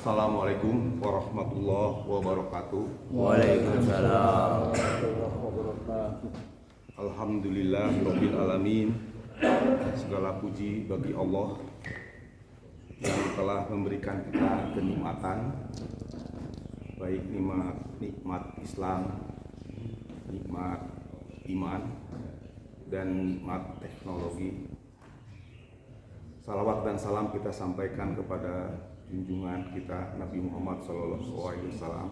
Assalamualaikum warahmatullahi wabarakatuh. Waalaikumsalam. Alhamdulillah rabbil alamin. Segala puji bagi Allah yang telah memberikan kita kenikmatan, baik nikmat Islam, nikmat iman, dan nikmat teknologi. Salawat dan salam kita sampaikan kepada junjungan kita Nabi Muhammad SAW,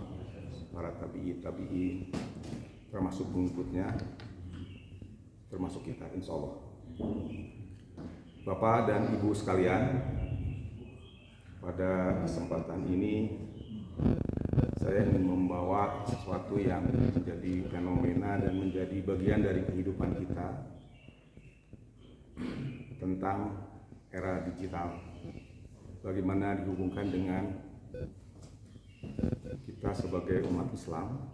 para tabi'in, termasuk pengikutnya, termasuk kita, insya Allah. Bapak dan Ibu sekalian, pada kesempatan ini saya ingin membawa sesuatu yang menjadi fenomena dan menjadi bagian dari kehidupan kita tentang era digital. Bagaimana dihubungkan dengan kita sebagai umat Islam,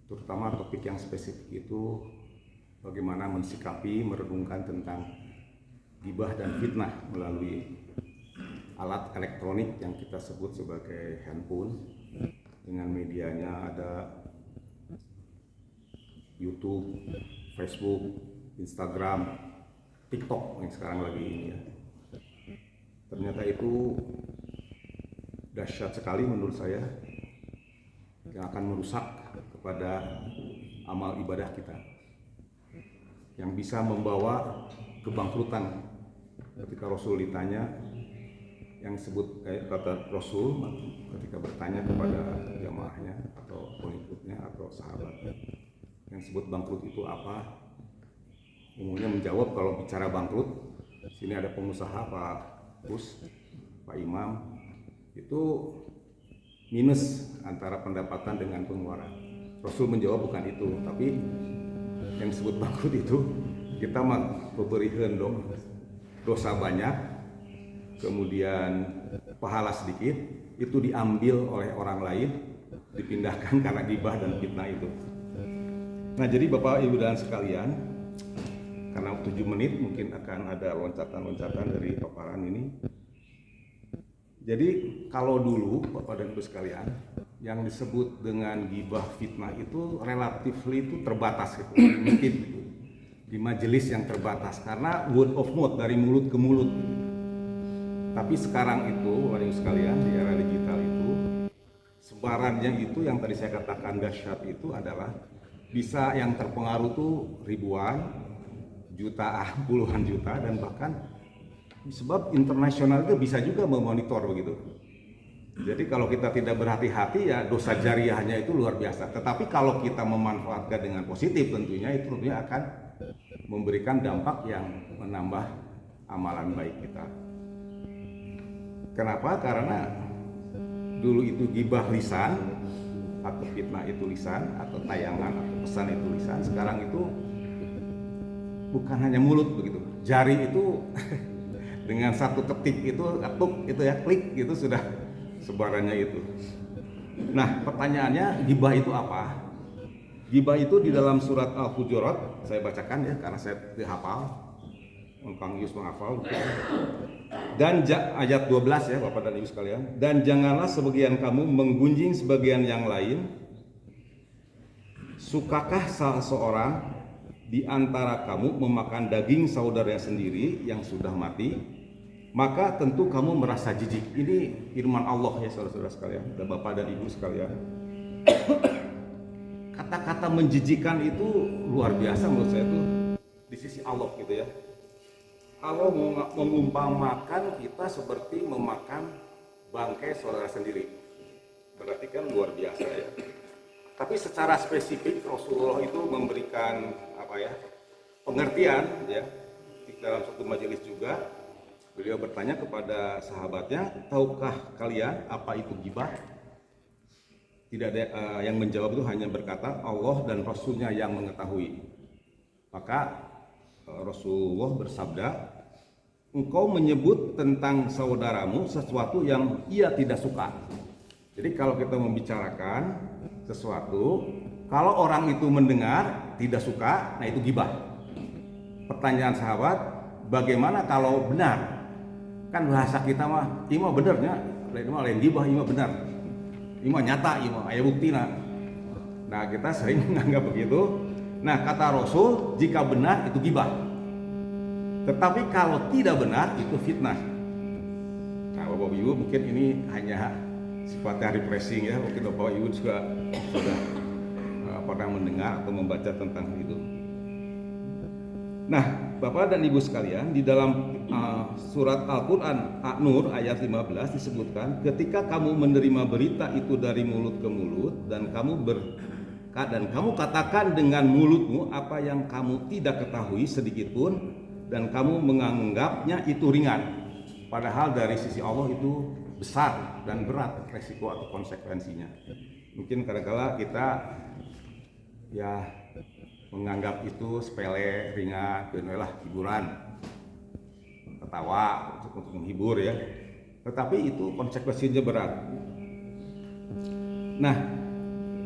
terutama topik yang spesifik itu bagaimana mensikapi, merenungkan tentang gibah dan fitnah melalui alat elektronik yang kita sebut sebagai handphone. Dengan medianya ada YouTube, Facebook, Instagram, TikTok yang sekarang lagi ini ya. Ternyata itu dahsyat sekali menurut saya, yang akan merusak kepada amal ibadah kita, yang bisa membawa kebangkrutan. Ketika Rasul ditanya, yang sebut kata Rasul ketika bertanya kepada jamaahnya atau pengikutnya atau sahabatnya, yang sebut bangkrut itu apa? Umumnya menjawab kalau bicara bangkrut, sini ada pengusaha Pak Gus, Pak Imam, itu minus antara pendapatan dengan pengeluaran. Rasul menjawab bukan itu, tapi yang disebut bangkrut itu kita mah beberiheun dong, dosa banyak, kemudian pahala sedikit, itu diambil oleh orang lain, dipindahkan karena gibah dan fitnah itu. Nah, jadi Bapak Ibu dan sekalian, karena 7 menit mungkin akan ada loncatan-loncatan dari paparan ini. Jadi kalau dulu Bapak dan Ibu sekalian, yang disebut dengan gibah fitnah itu relatifly itu terbatas gitu, mungkin gitu, di majelis yang terbatas karena word of mouth, dari mulut ke mulut gitu. Tapi sekarang itu, Bapak Ibu sekalian, di era digital itu sebarannya itu yang tadi saya katakan dahsyat itu adalah bisa yang terpengaruh tuh ribuan, jutaan, puluhan juta, dan bahkan sebab internasional itu bisa juga memonitor begitu. Jadi kalau kita tidak berhati-hati ya dosa jariahnya itu luar biasa. Tetapi kalau kita memanfaatkan dengan positif tentunya itu tentunya akan memberikan dampak yang menambah amalan baik kita. Kenapa? Karena dulu itu gibah lisan atau fitnah itu lisan, atau tayangan atau pesan itu lisan. Sekarang itu bukan hanya mulut begitu, jari itu dengan satu ketik itu, atuk itu ya, klik gitu sudah sebarannya itu. Nah, pertanyaannya gibah itu apa? Gibah itu di dalam surat Al-Hujurat, saya bacakan ya karena saya hafal, Kang Yus menghafal. Dan ayat 12 ya Bapak dan Ibu sekalian, dan janganlah sebagian kamu menggunjing sebagian yang lain. Sukakah salah seorang di antara kamu memakan daging saudaranya sendiri yang sudah mati? Maka tentu kamu merasa jijik. Ini firman Allah ya saudara-saudara sekalian, dan Bapak dan Ibu sekalian. Kata-kata menjijikan itu luar biasa menurut saya itu di sisi Allah gitu ya. Allah mengumpamakan kita seperti memakan bangkai saudara sendiri. Berarti kan luar biasa ya. Tapi secara spesifik Rasulullah itu memberikan pengertian ya. Di dalam satu majelis juga beliau bertanya kepada sahabatnya, tahukah kalian apa itu gibah? Tidak ada yang menjawab, itu hanya berkata Allah dan Rasulnya yang mengetahui. Maka Rasulullah bersabda, engkau menyebut tentang saudaramu sesuatu yang ia tidak suka. Jadi kalau kita membicarakan sesuatu, kalau orang itu mendengar tidak suka, nah itu gibah. Pertanyaan sahabat, bagaimana kalau benar? Kan bahasa kita mah, ima benernya lain gibah ieu mah benar. Ieu mah nyata, ieu mah aya buktina. Nah, kita sering menganggap begitu. Nah, kata Rasul, jika benar itu gibah. Tetapi kalau tidak benar itu fitnah. Nah, Bapak Ibu mungkin ini hanya sifatnya refreshing ya. Mungkin Bapak Ibu juga sudah pernah mendengar atau membaca tentang itu. Nah, Bapak dan Ibu sekalian, di dalam surat Al-Quran An-Nur ayat 15 disebutkan, ketika kamu menerima berita itu dari mulut ke mulut dan kamu katakan dengan mulutmu apa yang kamu tidak ketahui sedikit pun dan kamu menganggapnya itu ringan, padahal dari sisi Allah itu besar dan berat resiko atau konsekuensinya. Mungkin kadang-kala kita ya menganggap itu sepele, ringan, lah hiburan, ketawa untuk menghibur ya. Tetapi itu konsekuensinya berat. Nah,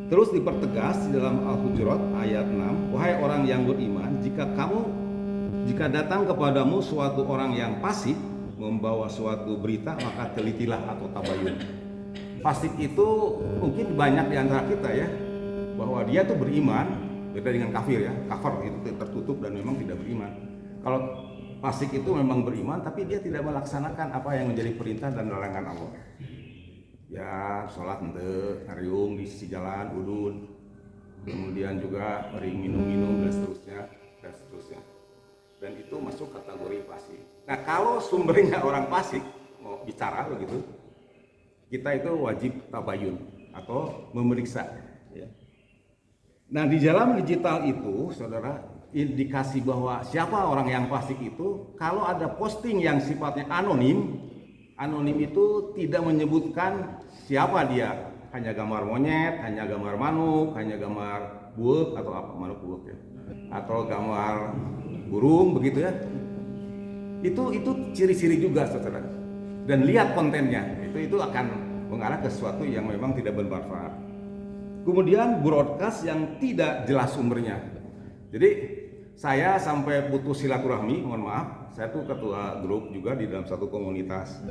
terus dipertegas di dalam Al-Hujurat ayat 6, wahai orang yang beriman, jika datang kepadamu suatu orang yang fasik membawa suatu berita, maka telitilah atau tabayun. Fasik itu mungkin banyak di antara kita ya, bahwa dia tuh beriman, beda dengan kafir ya. Kafir itu tertutup dan memang tidak beriman. Kalau fasik itu memang beriman, tapi dia tidak melaksanakan apa yang menjadi perintah dan larangan Allah. Ya, sholat ente, ngariung di sisi jalan, udun, kemudian juga ring minum-minum dan seterusnya. Dan itu masuk kategori fasik. Nah, kalau sumbernya orang fasik mau bicara begitu, kita itu wajib tabayun atau memeriksa. Ya. Nah, di dalam digital itu, saudara, indikasi bahwa siapa orang yang fasik itu, kalau ada posting yang sifatnya anonim itu tidak menyebutkan siapa dia, hanya gambar monyet, hanya gambar manuk, hanya gambar buuk atau apa, manuk buuk ya, atau gambar burung begitu ya. Itu ciri-ciri juga, saudara. Dan lihat kontennya, itu akan mengarah ke sesuatu yang memang tidak bermanfaat. Kemudian broadcast yang tidak jelas sumbernya. Jadi saya sampai putus silaturahmi, mohon maaf. Saya tuh ketua grup juga di dalam satu komunitas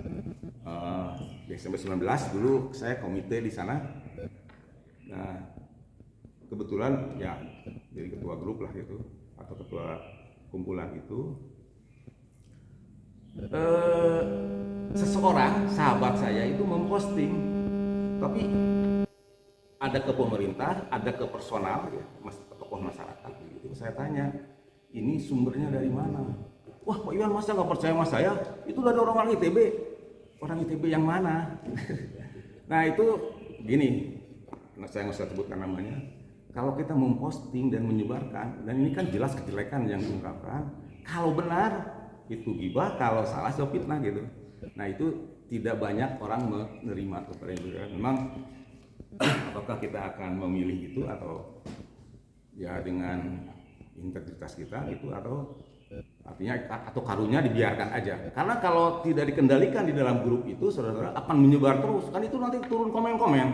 di SMP 19, dulu saya komite di sana. Nah, kebetulan ya jadi ketua grup lah itu, atau ketua kumpulan itu. Seseorang sahabat saya itu memposting, tapi ada ke pemerintah, ada ke personal ya, tokoh masyarakat gitu. Saya tanya, ini sumbernya dari mana? Wah, Pak Iwan masa nggak percaya sama saya? Itu dari orang ITB. Orang ITB yang mana? Nah itu gini, saya nggak usah sebutkan namanya. Kalau kita memposting dan menyebarkan, dan ini kan jelas kejelekan yang diungkapkan. Kalau benar itu gibah, kalau salah itu fitnah gitu. Nah itu tidak banyak orang menerima kepada itu. Memang apakah kita akan memilih itu atau ya dengan integritas kita itu, atau artinya atau karunya dibiarkan aja. Karena kalau tidak dikendalikan di dalam grup itu, saudara-saudara, akan menyebar terus. Kan itu nanti turun komen-komen.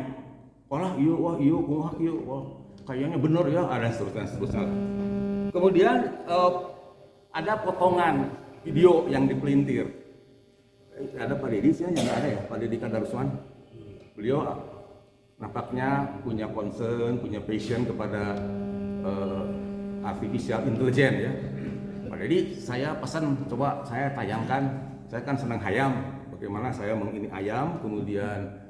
Wah kayaknya benar ya, ada seterusnya. Kemudian ada potongan video yang dipelintir. Ada Pak Deddy sih, yang ada ya, Pak Deddy Kadarusman. Beliau nampaknya punya concern, punya passion kepada artificial intelligence ya. Jadi saya pesan, coba saya tayangkan, saya kan senang ayam, bagaimana saya mengini ayam, kemudian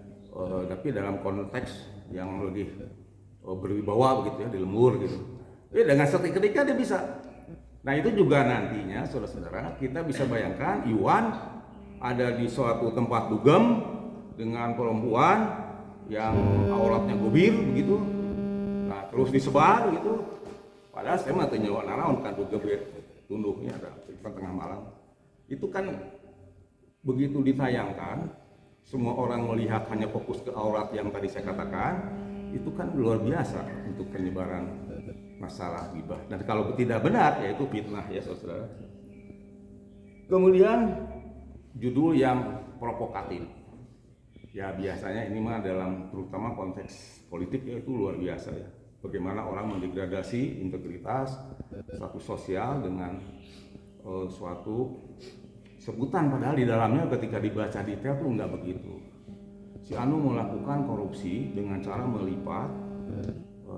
tapi dalam konteks yang lebih berwibawa begitu ya, di lembur gitu. Jadi dengan seketika dia bisa. Nah itu juga nantinya saudara-saudara, kita bisa bayangkan Iwan ada di suatu tempat dugem dengan perempuan yang auratnya gobir begitu. Nah terus disebar gitu. Padahal saya mah teu nyawa nanaon kan dugem tunduknya ada tengah malam. Itu kan begitu ditayangkan, semua orang melihat hanya fokus ke aurat yang tadi saya katakan, itu kan luar biasa untuk penyebaran masalah gibah. Dan kalau tidak benar, yaitu fitnah ya saudara. Kemudian judul yang provokatif. Ya biasanya ini mah dalam terutama konteks politik ya itu luar biasa ya. Bagaimana orang mendegradasi integritas status sosial dengan suatu sebutan, padahal di dalamnya ketika dibaca detail tuh nggak begitu. si Anu melakukan korupsi dengan cara melipat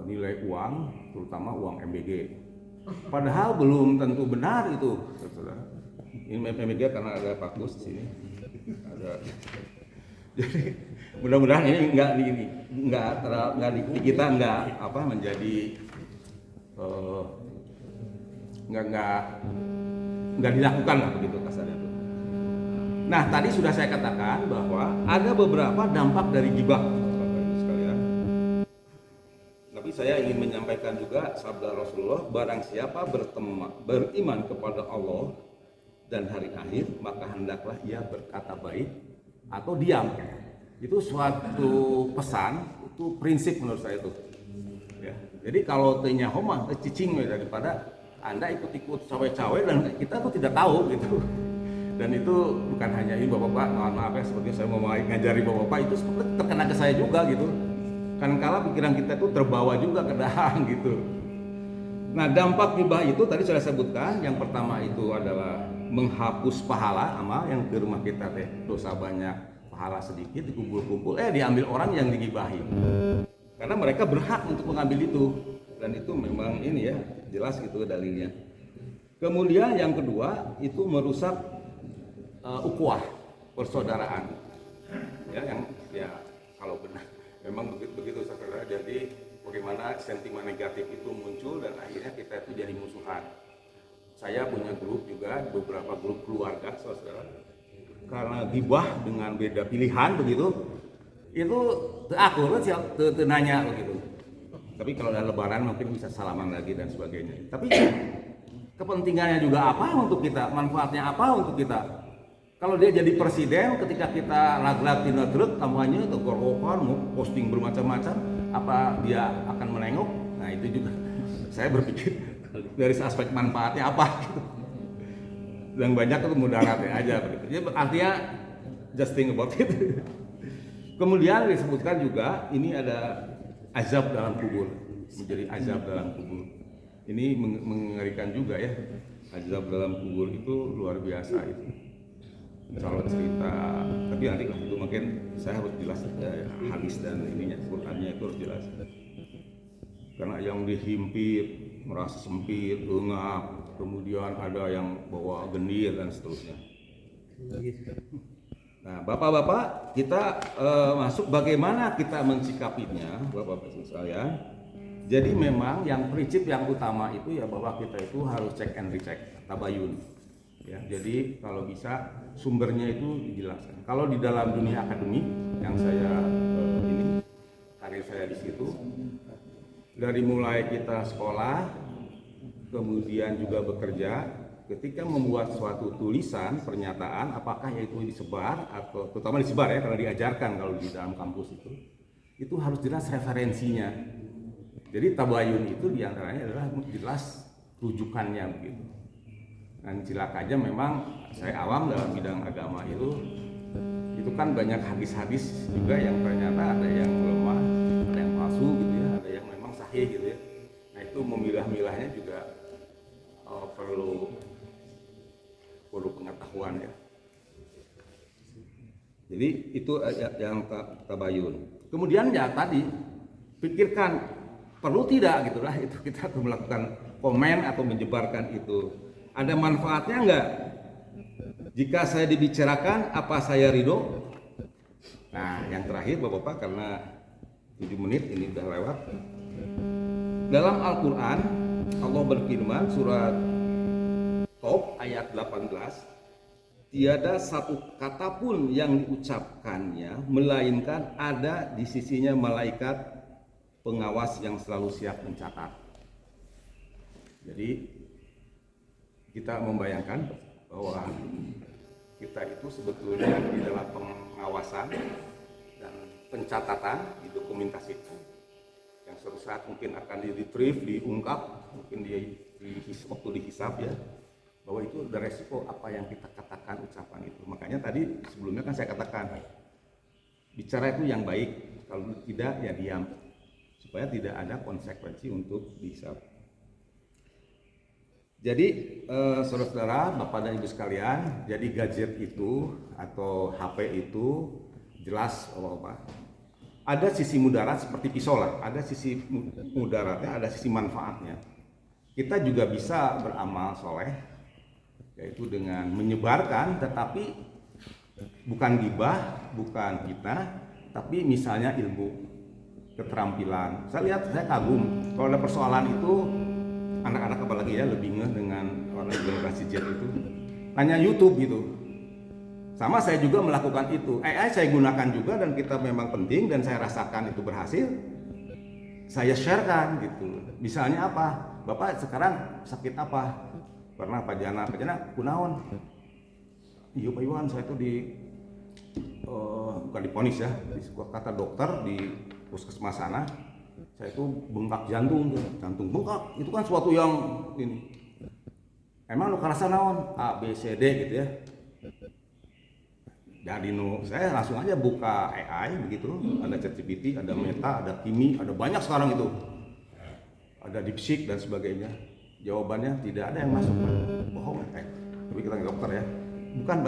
nilai uang, terutama uang MBG. Padahal belum tentu benar itu, saudara. Ini MBG karena ada Pak Gus di sini. Ada. Jadi mudah-mudahan ini nggak di kita menjadi nggak dilakukan lah begitu kasarnya tuh. Nah tadi sudah saya katakan bahwa ada beberapa dampak dari gibah, sekalian. Tapi saya ingin menyampaikan juga sabda Rasulullah, barang siapa beriman kepada Allah dan hari akhir, maka hendaklah ia berkata baik atau diam. Itu suatu pesan, itu prinsip menurut saya itu. Ya. Jadi kalau tanya homa, cicing daripada Anda ikut-ikut cawe-cawe dan kita tuh tidak tahu gitu. Dan itu bukan hanya ini Bapak-bapak, mohon maaf ya, seperti saya mau ngajari Bapak-bapak itu terkena ke saya juga gitu. Kadang-kala pikiran kita tuh terbawa juga ke dalam gitu. Nah dampak gibah itu tadi sudah sebutkan, yang pertama itu adalah menghapus pahala amal, yang ke rumah kita teh dosa banyak, pahala sedikit, dikumpul-kumpul, diambil orang yang digibahi. Karena mereka berhak untuk mengambil itu, dan itu memang ini ya, jelas itu dalilnya. Kemudian yang kedua itu merusak ukhuwah, persaudaraan. Ya, yang ya kalau benar memang begitu saudara. Jadi bagaimana sentimen negatif itu muncul dan akhirnya kita itu jadi musuhan. Saya punya grup juga, beberapa grup keluarga saudara. Karena gibah dengan beda pilihan begitu, itu akur nanya begitu. Tapi kalau ada lebaran mungkin bisa salaman lagi dan sebagainya. Tapi kepentingannya juga apa untuk kita? Manfaatnya apa untuk kita? Kalau dia jadi presiden, ketika kita lag-lag tina truk, kampanye, tegor-gokan, mau posting bermacam-macam, apa dia akan menengok? Nah itu juga saya berpikir dari aspek manfaatnya apa gitu. Dan banyak itu mudaratnya aja begitu. Jadi artinya just think about it. Kemudian disebutkan juga ini ada azab dalam kubur, menjadi azab dalam kubur. Ini mengerikan juga ya. Azab dalam kubur itu luar biasa itu. Kalau cerita, tapi nanti lah itu mungkin saya harus jelas hadis dan ininya, Qurannya itu harus jelas. Karena yang dihimpit, merasa sempit, engap, kemudian ada yang bawa gendir dan seterusnya. Nah, bapak-bapak, kita masuk bagaimana kita mensikapinya, bapak-bapak sekalian. Jadi memang yang prinsip yang utama itu ya bahwa kita itu harus check and recheck, tabayun. Ya, jadi kalau bisa sumbernya itu dijelaskan. Kalau di dalam dunia akademik yang saya ini karir saya di situ, dari mulai kita sekolah, kemudian juga bekerja, ketika membuat suatu tulisan pernyataan, apakah itu disebar atau terutama disebar ya, kalau diajarkan kalau di dalam kampus itu harus jelas referensinya. Jadi tabayun itu diantaranya adalah jelas rujukannya begitu. Dan cilakanya memang saya awam dalam bidang agama itu kan banyak hadis-hadis juga yang ternyata ada yang lemah, ada yang palsu gitu ya, ada yang memang sahih gitu ya. Nah itu memilah-milahnya juga perlu pengetahuan ya. Jadi itu yang tabayun. Kemudian ya tadi pikirkan perlu tidak gitulah itu kita melakukan komen atau menyebarkan itu. Ada manfaatnya enggak? Jika saya dibicarakan, apa saya ridho? Nah, yang terakhir Bapak-bapak, karena 7 menit ini udah lewat. Dalam Al-Quran, Allah berfirman surat Tob ayat 18, tiada satu kata pun yang diucapkannya, melainkan ada di sisinya malaikat pengawas yang selalu siap mencatat. Jadi, kita membayangkan bahwa kita itu sebetulnya di dalam pengawasan dan pencatatan didokumentasikan yang suatu saat mungkin akan di-retrieve, diungkap, mungkin waktu dihisap ya, bahwa itu ada resiko apa yang kita katakan ucapan itu. Makanya tadi sebelumnya kan saya katakan bicara itu yang baik, kalau tidak ya diam supaya tidak ada konsekuensi untuk dihisap. Jadi saudara-saudara, Bapak dan Ibu sekalian, jadi gadget itu atau HP itu jelas ada sisi mudarat seperti pisau lah, ada sisi mudaratnya, ada sisi manfaatnya. Kita juga bisa beramal soleh, yaitu dengan menyebarkan, tetapi bukan gibah, bukan fitnah, tapi misalnya ilmu, keterampilan. Saya kagum kalau ada persoalan itu, anak-anak apalagi ya lebih ngeh dengan orang generasi Z itu, nanya YouTube gitu. Sama saya juga melakukan itu. AI saya gunakan juga dan kita memang penting dan saya rasakan itu berhasil. Saya sharekan gitu. Misalnya apa? Bapak sekarang sakit apa? Pernah Pak Jana kunaon? Iya Pak Iwan, saya itu bukan diponis ya, di sebuah kata dokter di puskesmas sana. Saya itu bengkak jantung bengkak. Itu kan suatu yang ini. Emang lu kerasa naon? A, B, C, D gitu ya. Jadi saya langsung aja buka AI begitu, ada ChatGPT, ada Meta, ada Kimi, ada banyak sekarang itu, ada DeepSeek dan sebagainya. Jawabannya tidak ada yang masuk, bohong. Tapi kita nggak dokter ya, bukan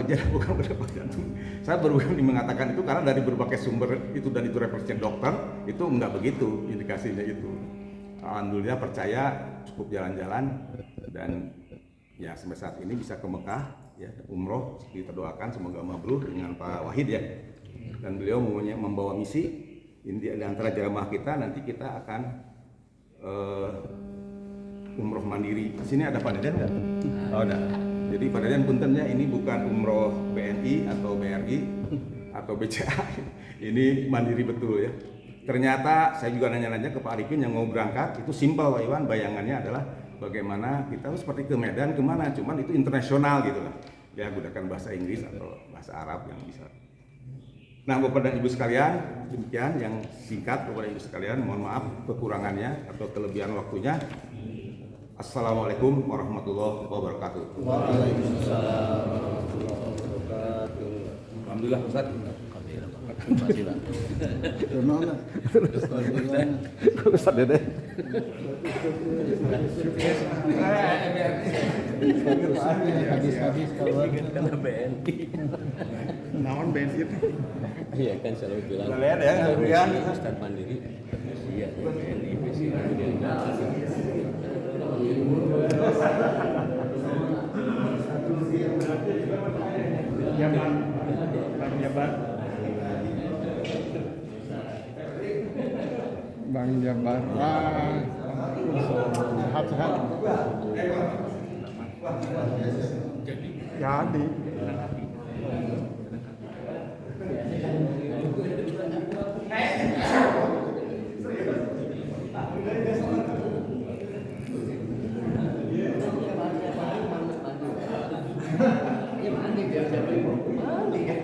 berdebat jantung. Saya baru mengatakan itu karena dari berbagai sumber itu dan itu representasi dokter itu nggak begitu indikasinya itu. Alhamdulillah percaya, cukup jalan-jalan dan ya sampai saat ini bisa ke Mekah. Ya, umroh kita doakan semoga mabrur dengan Pak Wahid ya, dan beliau membawa misi di antara jamaah kita nanti kita akan umroh mandiri. Di sini ada Pak Deden nggak? Oh, ada. Jadi Pak Deden puntennya ini bukan umroh BNI atau BRI atau BCA, ini mandiri betul ya. Ternyata saya juga nanya-nanya ke Pak Arifin yang mau berangkat, itu simpel Pak Iwan, bayangannya adalah bagaimana kita seperti ke Medan kemana, cuman itu internasional gitu lah. Ya gunakan bahasa Inggris atau bahasa Arab yang bisa. Nah Bapak dan Ibu sekalian, demikian yang singkat Bapak dan Ibu sekalian, mohon maaf kekurangannya atau kelebihan waktunya. Assalamualaikum warahmatullahi wabarakatuh. Waalaikumsalam warahmatullahi wabarakatuh. Alhamdulillah Ustaz. Masih Pak. Ustaz Dede. Habis kalau karena BNI. Naon bensin? Iya kan selalu bilang. Lihat ya, kalian. Ustaz mandiri. Iya, BNI visi. Jabar. Bang Jabar. Wah. Sehat-sehat. Jadi. Iya, mandi biasa. Mandi kan.